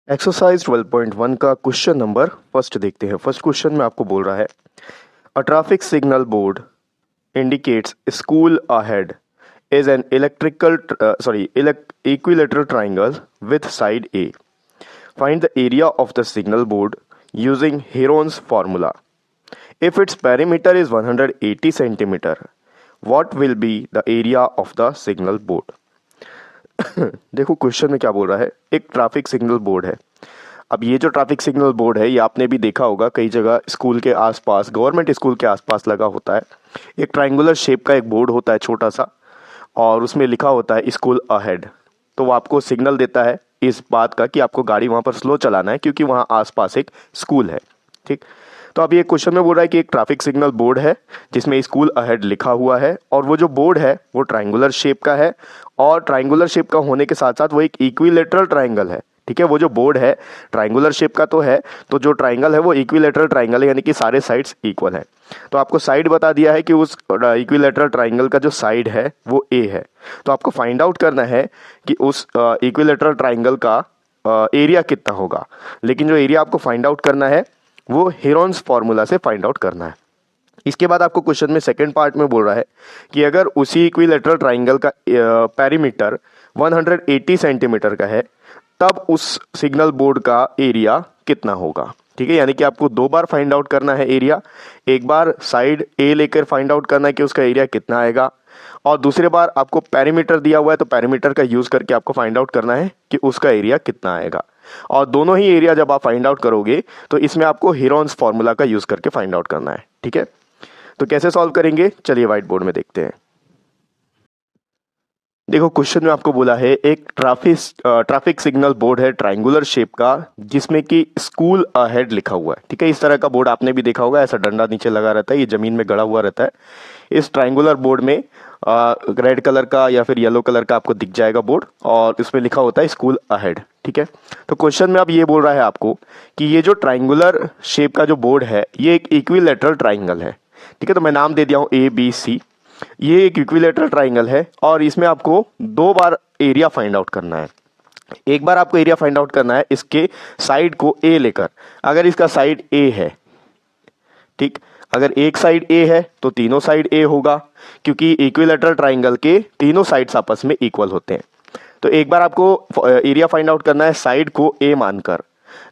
Exercise 12.1 का question number first देखते हैं। फर्स्ट क्वेश्चन में आपको बोल रहा है a traffic signal board indicates school ahead is an equilateral triangle with side A. Find the area of the signal board using Heron's formula. If its perimeter is 180 centimetre, what will be the area of the signal board. देखो question में क्या बोल रहा है, एक traffic signal board है। अब ये जो ट्रैफिक सिग्नल बोर्ड है ये आपने भी देखा होगा कई जगह स्कूल के आसपास, गवर्नमेंट स्कूल के आसपास लगा होता है। एक ट्रायंगुलर शेप का एक बोर्ड होता है छोटा सा, और उसमें लिखा होता है स्कूल अहेड। तो वो आपको सिग्नल देता है इस बात का कि आपको गाड़ी वहाँ पर स्लो चलाना है क्योंकि वहाँ आसपास एक स्कूल है। ठीक, तो अब ये क्वेश्चन में बोल रहा है कि एक ट्रैफिक सिग्नल बोर्ड है जिसमें स्कूल अहेड लिखा हुआ है, और वो जो बोर्ड है वो ट्रायंगुलर शेप का है, और ट्रायंगुलर शेप का होने के साथ साथ वो एक इक्विलेटरल ट्रायंगल है। ठीक है, वो जो बोर्ड है ट्रायंगुलर शेप का तो है, तो जो ट्रायंगल है वो इक्विलेटरल ट्रायंगल है, यानी कि सारे साइड्स इक्वल है। तो आपको साइड बता दिया है कि उस इक्विलेटरल ट्रायंगल का जो साइड है वो ए है। तो आपको फाइंड आउट करना है कि उस इक्विलेटरल ट्रायंगल का एरिया कितना होगा। लेकिन जो एरिया आपको फाइंड आउट करना है वो हेरोन्स फॉर्मूला से फाइंड आउट करना है। इसके बाद आपको क्वेश्चन में सेकंड पार्ट में बोल रहा है कि अगर उसी इक्विलेटरल ट्रायंगल का पेरीमीटर 180 सेंटीमीटर का है तब उस सिग्नल बोर्ड का एरिया कितना होगा। ठीक है, यानी कि आपको दो बार फाइंड आउट करना है एरिया। एक बार साइड ए लेकर फाइंड आउट करना है कि उसका एरिया कितना आएगा, और दूसरे बार आपको पेरीमीटर दिया हुआ है तो पेरीमीटर का यूज करके आपको फाइंड आउट करना है कि उसका एरिया कितना आएगा। और दोनों ही एरिया जब आप फाइंड आउट करोगे तो इसमें आपको हेरोन्स फॉर्मूला का यूज करके फाइंड आउट करना है। ठीक है, तो कैसे सॉल्व करेंगे, चलिए व्हाइट बोर्ड में देखते हैं। देखो क्वेश्चन में आपको बोला है एक ट्रैफिक सिग्नल बोर्ड है ट्रायंगुलर शेप का जिसमें कि स्कूल अहेड लिखा हुआ है। ठीक है, इस तरह का बोर्ड आपने भी देखा होगा, ऐसा डंडा नीचे लगा रहता है, ये जमीन में गड़ा हुआ रहता है। इस ट्रायंगुलर बोर्ड में रेड कलर का या फिर येलो कलर का आपको दिख जाएगा बोर्ड, और इसमें लिखा होता है स्कूल अहेड। ठीक है, तो क्वेश्चन में अब ये बोल रहा है आपको कि ये जो ट्रायंगुलर शेप का जो बोर्ड है ये एक इक्विलेटरल ट्रायंगल है। ठीक है, तो मैं नाम दे दिया हूँ ABC। ये एक इक्विलेटरल ट्रायंगल है और इसमें आपको दो बार एरिया फाइंड आउट करना है। एक बार आपको एरिया फाइंड आउट करना है इसके साइड को ए लेकर। अगर इसका साइड ए है, ठीक, अगर एक साइड ए है तो तीनों साइड ए होगा, क्योंकि इक्विलेटरल ट्रायंगल के तीनों साइड्स आपस में इक्वल होते हैं। तो एक बार आपको एरिया फाइंड आउट करना है साइड को ए मानकर,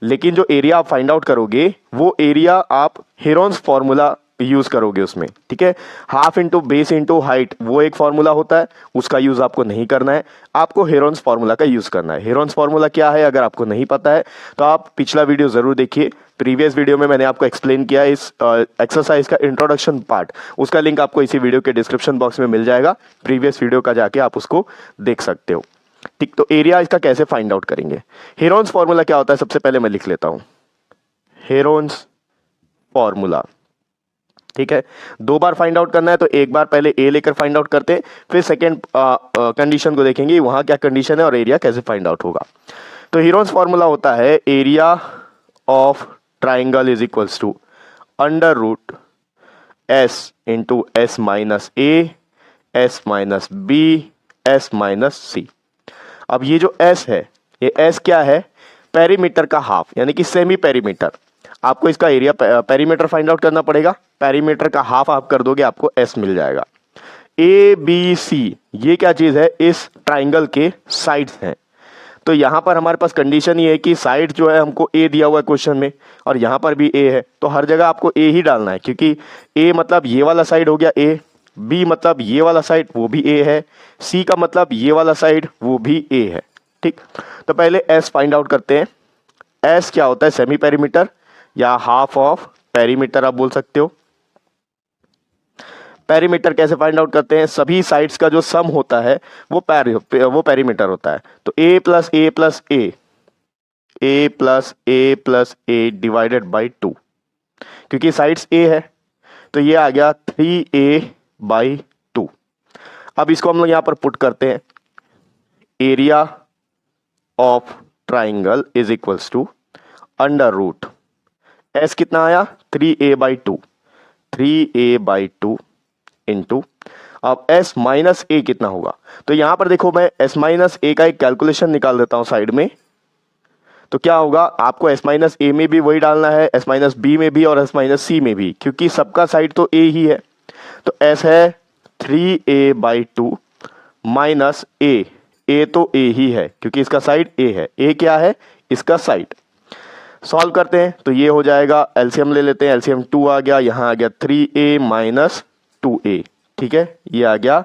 लेकिन जो एरिया आप फाइंड आउट करोगे वो एरिया आप हेरोन्स फॉर्मूला यूज करोगे उसमें। ठीक है, half into base into height वो एक फॉर्मूला होता है, उसका यूज आपको नहीं करना है, आपको हेरोन्स फॉर्मूला का यूज करना है। हेरोन्स फॉर्मूला क्या है अगर आपको नहीं पता है तो आप पिछला वीडियो जरूर देखिए। प्रीवियस वीडियो में मैंने आपको एक्सप्लेन किया इस एक्सरसाइज का इंट्रोडक्शन पार्ट, उसका लिंक आपको इसी वीडियो के डिस्क्रिप्शन बॉक्स में मिल जाएगा। प्रीवियस वीडियो का जाके आप उसको देख सकते हो। ठीक, तो एरिया इसका कैसे फाइंड आउट करेंगे। हेरोन्स फॉर्मूला क्या होता है, सबसे पहले मैं लिख लेता हूं हेरोन्स फॉर्मूला। ठीक है, दो बार फाइंड आउट करना है तो एक बार पहले ए लेकर फाइंड आउट करते हैं, फिर सेकेंड कंडीशन को देखेंगे वहां क्या कंडीशन है और एरिया कैसे फाइंड आउट होगा। तो हेरोन्स फॉर्मूला होता है area of triangle is equals to under root S into S minus A, S minus B, S minus C. अब ये जो एस है, ये एस क्या है, पेरीमीटर का हाफ, यानी कि सेमी पेरीमीटर। आपको इसका एरिया पेरीमीटर फाइंड आउट करना पड़ेगा, पेरीमीटर का हाफ आप कर दोगे आपको एस मिल जाएगा। ABC ये क्या चीज है, इस ट्राइंगल के साइड्स हैं। तो यहां पर हमारे पास कंडीशन ये है कि साइड जो है हमको ए दिया हुआ है क्वेश्चन में, और यहां पर भी ए है, तो हर जगह आपको ए ही डालना है, क्योंकि ए मतलब ये वाला साइड हो गया ए, बी मतलब ये वाला साइड वो भी ए है, सी का मतलब ये वाला साइड वो भी ए है। ठीक, तो पहले एस फाइंड आउट करते हैं। एस क्या होता है, सेमी पेरीमीटर या हाफ ऑफ पेरीमीटर आप बोल सकते हो। पेरीमीटर कैसे फाइंड आउट करते हैं, सभी साइड्स का जो सम होता है वो पेरीमीटर होता है। तो A plus A plus A, A plus A plus A divided by 2, क्योंकि साइड्स ए है तो ये आ गया 3a/2। अब इसको हम लोग यहां पर पुट करते हैं, area of triangle is equals to under root S कितना आया 3a/2, 3a/2 इंटू, अब s माइनस ए कितना होगा। तो यहां पर देखो मैं s माइनस ए का एक कैलकुलेशन निकाल देता हूं साइड में। तो क्या होगा, आपको एस माइनस ए में भी वही डालना है, एस माइनस बी में भी और एस माइनस सी में भी, क्योंकि सबका साइड तो ए ही है। तो एस है 3a/2 माइनस ए तो ए ही है क्योंकि इसका साइड ए है। ए क्या है, इसका साइड। सॉल्व करते हैं तो ये हो जाएगा, एलसीएम ले लेते हैं, एलसीएम 2 आ गया, यहाँ आ गया 3a माइनस 2a। ठीक है, ये आ गया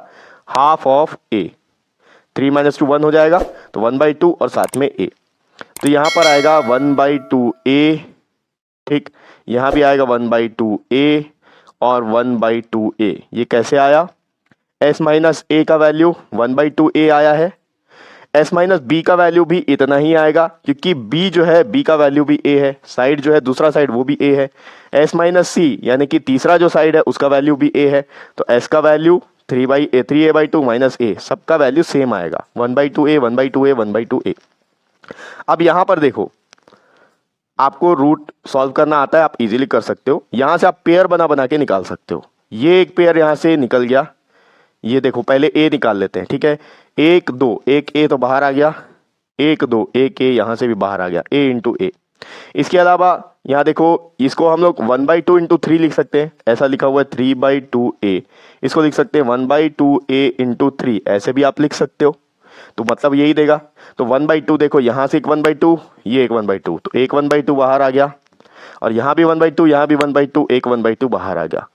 हाफ ऑफ ए, 3 माइनस 2 1 हो जाएगा, तो 1/2 और साथ में a। तो यहाँ पर आएगा 1/2a। ठीक, यहाँ भी आएगा 1/2a और 1/2a। ये कैसे आया, s माइनस a का वैल्यू 1/2a आया है, s माइनस b का वैल्यू भी इतना ही आएगा क्योंकि b जो है, b का वैल्यू भी a है, साइड जो है दूसरा साइड वो भी a है। s माइनस c यानी कि तीसरा जो साइड है उसका वैल्यू भी a है, तो s का वैल्यू 3a/2 माइनस a, सबका वैल्यू सेम आएगा, 1/2a 1/2a 1/2a। अब यहां पर देखो, आपको रूट सॉल्व करना आता है, आप इजीली कर सकते हो। यहां से आप पेयर बना बना के निकाल सकते हो। ये एक पेयर यहां से निकल गया, ये देखो, पहले ए निकाल लेते हैं। ठीक है, 1 2, एक ए तो बाहर आ गया, 1 2, एक ए यहां से भी बाहर आ गया, ए इंटू ए। इसके अलावा यहाँ देखो, इसको हम लोग 1/2 इंटू 3 लिख सकते हैं, ऐसा लिखा हुआ है 3/2a। इसको लिख सकते हैं 1/2a इंटू 3, ऐसे भी आप लिख सकते हो, तो मतलब यही देगा। तो 1/2 देखो, यहाँ से एक 1/2, ये एक 1/2, तो एक 1/2 बाहर आ गया, और यहाँ भी 1/2, यहाँ भी 1/2, एक 1/2 बाहर आ गया।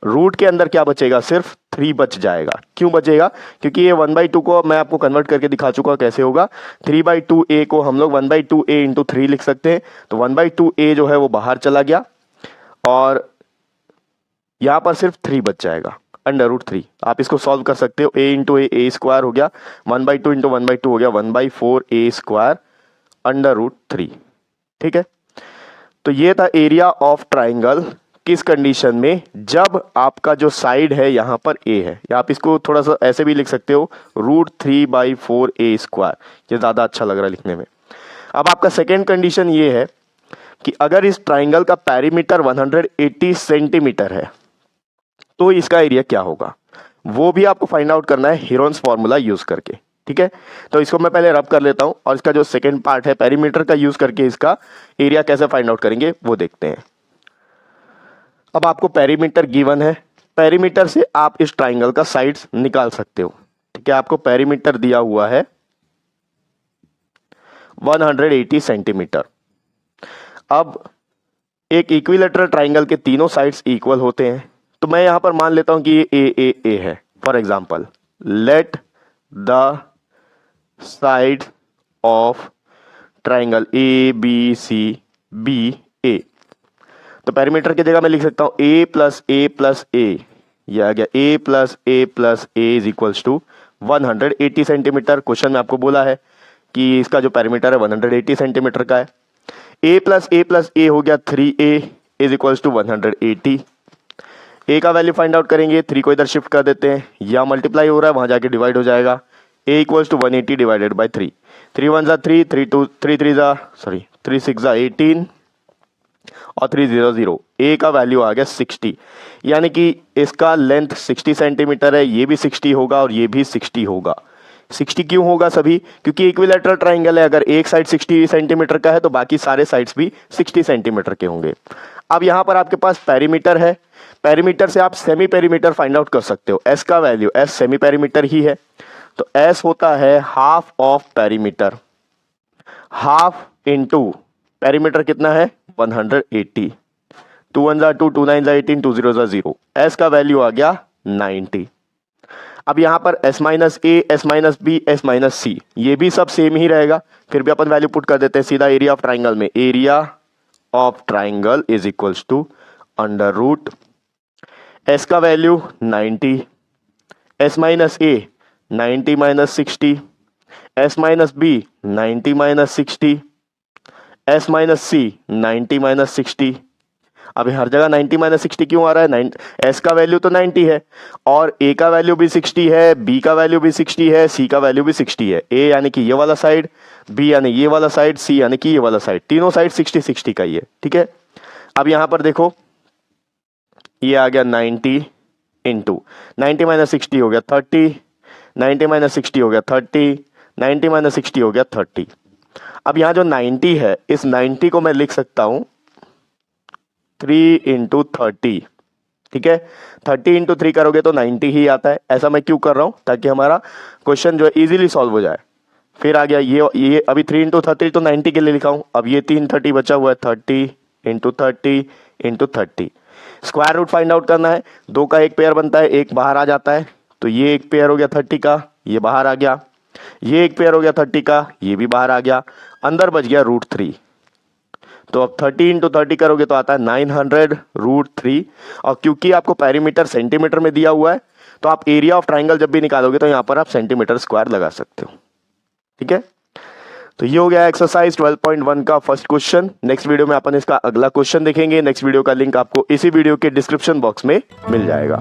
रूट के अंदर क्या बचेगा, सिर्फ 3 बच जाएगा। क्यों बचेगा, क्योंकि ये 1/2 को मैं आपको कन्वर्ट करके दिखा चुका कैसे होगा। 3/2a को हम लोग 1/2a इंटू 3 लिख सकते हैं, तो 1/2a जो है वो बाहर चला गया और यहां पर सिर्फ 3 बच जाएगा, √3। आप इसको सॉल्व कर सकते हो, a इंटू ए स्क्वायर हो गया, 1/2 इंटू 1/2 हो गया 1/4a स्क्वायर √3। ठीक है, तो ये था एरिया ऑफ ट्राइंगल। किस कंडीशन में, जब आपका जो साइड है यहां पर a है, या आप इसको थोड़ा सा ऐसे भी लिख सकते हो, √3/4a स्क्वायर, ये ज्यादा अच्छा लग रहा है लिखने में। अब आपका सेकेंड कंडीशन ये है कि अगर इस ट्राइंगल का पेरीमीटर 180 सेंटीमीटर है तो इसका एरिया क्या होगा, वो भी आपको फाइंड आउट करना है हीरोन्स फॉर्मूला यूज करके। ठीक है, तो इसको मैं पहले रब कर लेता हूं और इसका जो सेकेंड पार्ट है पेरीमीटर का यूज करके इसका एरिया कैसे फाइंड आउट करेंगे वो देखते हैं। अब आपको पेरीमीटर गिवन है, पेरीमीटर से आप इस ट्राइंगल का साइड्स निकाल सकते हो। ठीक है, आपको पेरीमीटर दिया हुआ है 180 सेंटीमीटर। अब एक इक्विलेटरल ट्राइंगल के तीनों साइड्स इक्वल होते हैं, तो मैं यहां पर मान लेता हूं कि ये ए है। For example, let the side of triangle ABCBA, तो पेरीमीटर की जगह मैं लिख सकता हूं a प्लस a, यह आ गया a plus a is equals to 180 centimetre. Question में आपको बोला है कि इसका जो पेरीमीटर है 180 सेंटीमीटर का है। a प्लस a हो गया 3a is equals to 180। a का वैल्यू फाइंड आउट करेंगे, 3 को इधर शिफ्ट कर देते हैं, या मल्टीप्लाई हो रहा है वहां जाके डिवाइड हो जाएगा। a equals to 180 divided by 3, 3 1 3, 3 6 18 और 3 0 0। a का वैल्यू आ गया 60, यानी कि इसका लेंथ 60 सेंटीमीटर है, ये भी 60 होगा और ये भी 60 होगा। 60 क्यों होगा सभी, क्योंकि इक्विलेटरल ट्राइंगल है, अगर एक साइड 60 सेंटीमीटर का है तो बाकी सारे साइड्स भी 60 सेंटीमीटर के होंगे। अब यहां पर आपके पास पेरीमीटर है, पेरीमीटर से आप सेमी पेरीमीटर फाइंड आउट कर सकते हो। s का वैल्यू, s सेमी पेरीमीटर ही है, तो s होता है half of perimeter, half into perimeter कितना है 180, 2 1 2, 2 9 18, 2 0 0, s का वैल्यू आ गया 90। अब यहां पर s minus a, s minus b, s minus c, ये भी सब सेम ही रहेगा, फिर भी अपन वैल्यू पुट कर देते हैं सीधा एरिया ऑफ ट्राइंगल में। Area of triangle is equals to under root s का value 90, s minus a 90 minus 60, s minus b 90 minus 60, s minus c 90 minus 60। अब हर जगह 90 माइनस 60 क्यों आ रहा है, s का वैल्यू तो 90 है और a का वैल्यू भी 60 है, b का वैल्यू भी 60 है, c का वैल्यू भी 60 है। a यानी कि ये वाला साइड, b यानी ये वाला साइड, c यानी कि ये वाला साइड, तीनों साइड 60 60 का ही है। ठीक है, अब यहां पर देखो ये आ गया 90 इंटू 90 माइनस 60 हो गया 30, 90 माइनस 60 हो गया 30, 90 माइनस 60 हो गया 30। अब यहाँ जो 90 है, इस 90 को मैं लिख सकता हूँ 3 × 30, ठीक है। 30 × 3 करोगे तो 90 ही आता है। ऐसा मैं क्यों कर रहा हूँ? ताकि हमारा क्वेश्चन जो है इजीली सॉल्व हो जाए। फिर आ गया ये अभी 3 × 30 तो 90 के लिए लिखा हूँ। अब ये 3 30 बचा हुआ है, 30 × 30 × 30। स्क्वायर रूट फाइंड आउट करना है। 2 का एक पेयर बनता है, एक बाहर आ जाता है, तो ये एक पेयर हो गया 30 का, ये बाहर आ गया। ये एक पेयर हो गया 30 का, ये भी बाहर आ गया। अंदर बच गया √3। तो अब 30 × 30 करोगे तो आता है 900 √3। और क्योंकि आपको पेरीमीटर सेंटीमीटर में दिया हुआ है, तो आप एरिया ऑफ ट्राइंगल जब भी निकालोगे तो यहाँ पर आप सेंटीमीटर स्क्वायर लगा सकते हो, ठीक है। तो ये हो गया एक्सरसाइज 12.1 का फर्स्ट क्वेश्चन। नेक्स्ट वीडियो में अपन इसका अगला क्वेश्चन देखेंगे। नेक्स्ट वीडियो का लिंक आपको इसी वीडियो के डिस्क्रिप्शन बॉक्स में मिल जाएगा।